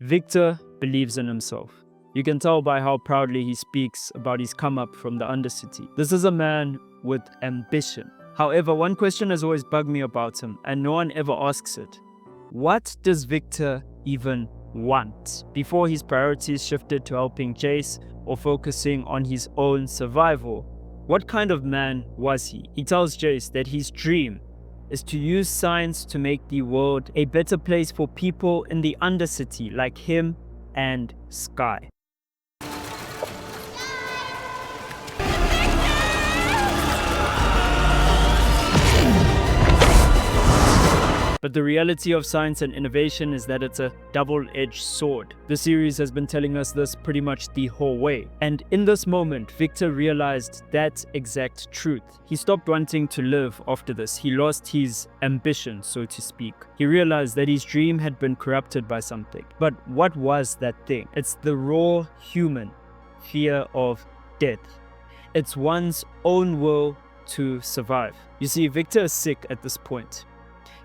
Viktor believes in himself. You can tell by how proudly he speaks about his come up from the Undercity. This is a man with ambition. However, one question has always bugged me about him, and no one ever asks it. What does Viktor even want? Before his priorities shifted to helping Jace or focusing on his own survival, what kind of man was he? He tells Jace that his dream is to use science to make the world a better place for people in the Undercity like him and Sky. But the reality of science and innovation is that it's a double-edged sword. The series has been telling us this pretty much the whole way. And in this moment, Viktor realized that exact truth. He stopped wanting to live after this. He lost his ambition, so to speak. He realized that his dream had been corrupted by something. But what was that thing? It's the raw human fear of death. It's one's own will to survive. You see, Viktor is sick at this point.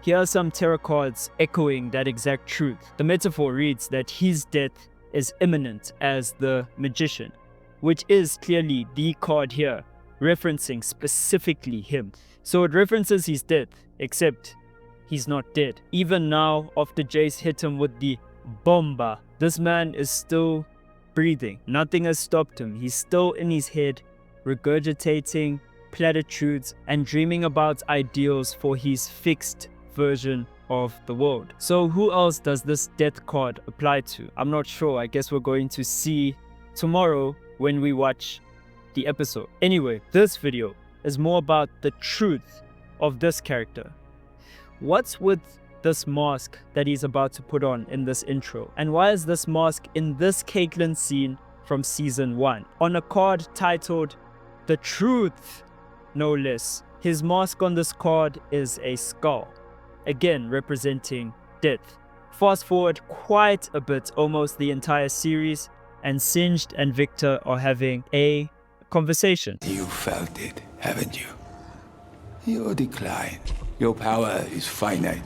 Here are some tarot cards echoing that exact truth. The metaphor reads that his death is imminent as the magician, which is clearly the card here, referencing specifically him. So it references his death, except he's not dead. Even now, after Jace hit him with the bomba, this man is still breathing. Nothing has stopped him. He's still in his head, regurgitating platitudes and dreaming about ideals for his fixed version of the world. So who else does this death card apply to? I'm not sure. I guess we're going to see tomorrow when we watch the episode. Anyway, this video is more about the truth of this character. What's with this mask that he's about to put on in this intro? And why is this mask in this Caitlyn scene from season 1? On a card titled The Truth, no less. His mask on this card is a skull, again representing death. Fast forward quite a bit, almost the entire series, and Singed and Viktor are having a conversation. You felt it, haven't you? Your decline. Your power is finite,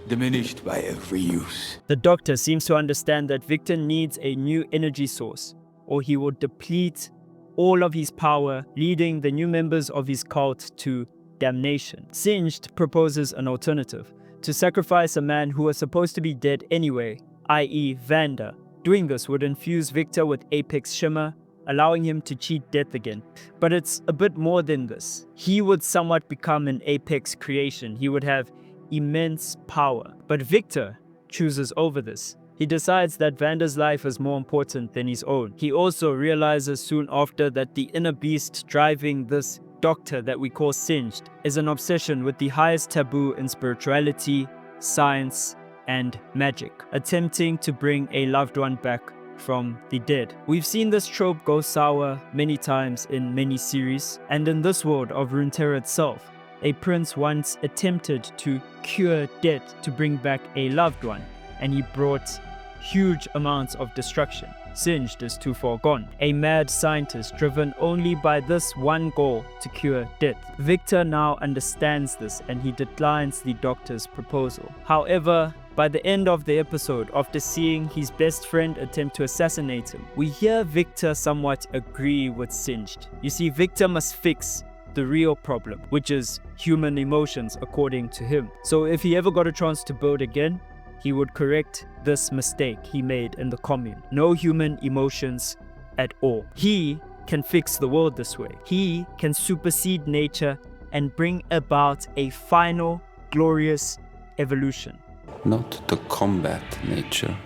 diminished by every use. The Doctor seems to understand that Viktor needs a new energy source, or he will deplete all of his power, leading the new members of his cult to damnation. Singed proposes an alternative: to sacrifice a man who was supposed to be dead anyway, i.e. Vanda. Doing this would infuse Viktor with Apex Shimmer, allowing him to cheat death again. But it's a bit more than this. He would somewhat become an Apex creation. He would have immense power. But Viktor chooses over this. He decides that Vanda's life is more important than his own. He also realizes soon after that the inner beast driving this Doctor that we call Singed is an obsession with the highest taboo in spirituality, science, and magic, attempting to bring a loved one back from the dead. We've seen this trope go sour many times in many series, and in this world of Runeterra itself, a prince once attempted to cure death to bring back a loved one, and he brought huge amounts of destruction. Singed is too far gone, a mad scientist driven only by this one goal to cure death. Viktor now understands this and he declines the Doctor's proposal. However, by the end of the episode, after seeing his best friend attempt to assassinate him, we hear Viktor somewhat agree with Singed. You see, Viktor must fix the real problem, which is human emotions according to him. So if he ever got a chance to build again, he would correct this mistake he made in the commune. No human emotions at all. He can fix the world this way. He can supersede nature and bring about a final, glorious evolution. Not to combat nature,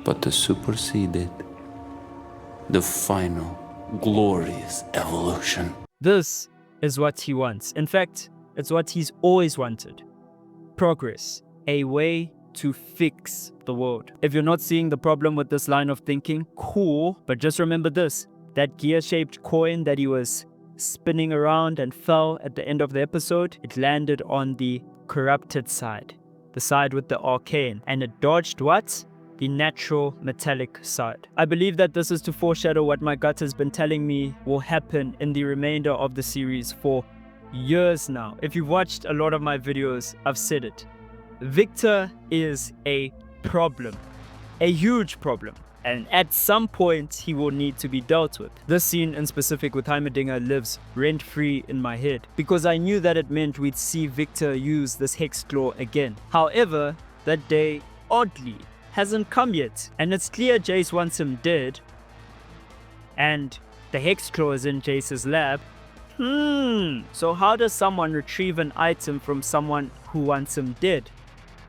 but to supersede it. The final, glorious evolution. This is what he wants. In fact, it's what he's always wanted. Progress. A way to fix the world. If you're not seeing the problem with this line of thinking, cool, but just remember this: that gear-shaped coin that he was spinning around and fell at the end of the episode, it landed on the corrupted side, the side with the arcane, and it dodged what? The natural metallic side. I believe that this is to foreshadow what my gut has been telling me will happen in the remainder of the series for years now. If you've watched a lot of my videos, I've said it. Viktor is a problem. a huge problem, and at some point he will need to be dealt with. This scene in specific with Heimerdinger lives rent-free in my head, because I knew that it meant we'd see Viktor use this Hex Claw again. However, that day, oddly, hasn't come yet, and it's clear Jace wants him dead, and the Hex Claw is in Jace's lab. So how does someone retrieve an item from someone who wants him dead?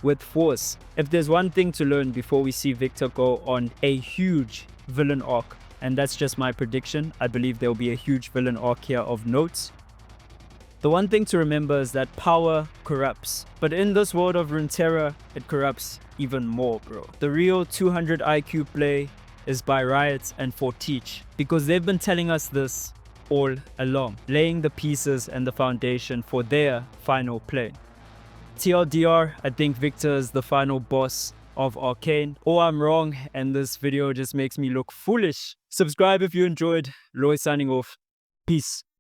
With force. If there's one thing to learn before we see Viktor go on a huge villain arc, and that's just my prediction, I believe there'll be a huge villain arc here of note. The one thing to remember is that power corrupts, but in this world of Runeterra, it corrupts even more, bro. The real 200 IQ play is by Riot and Forteach, because they've been telling us this all along, laying the pieces and the foundation for their final play. TLDR, I think Viktor is the final boss of Arcane, or I'm wrong and this video just makes me look foolish. Subscribe if you enjoyed. Loy signing off. Peace.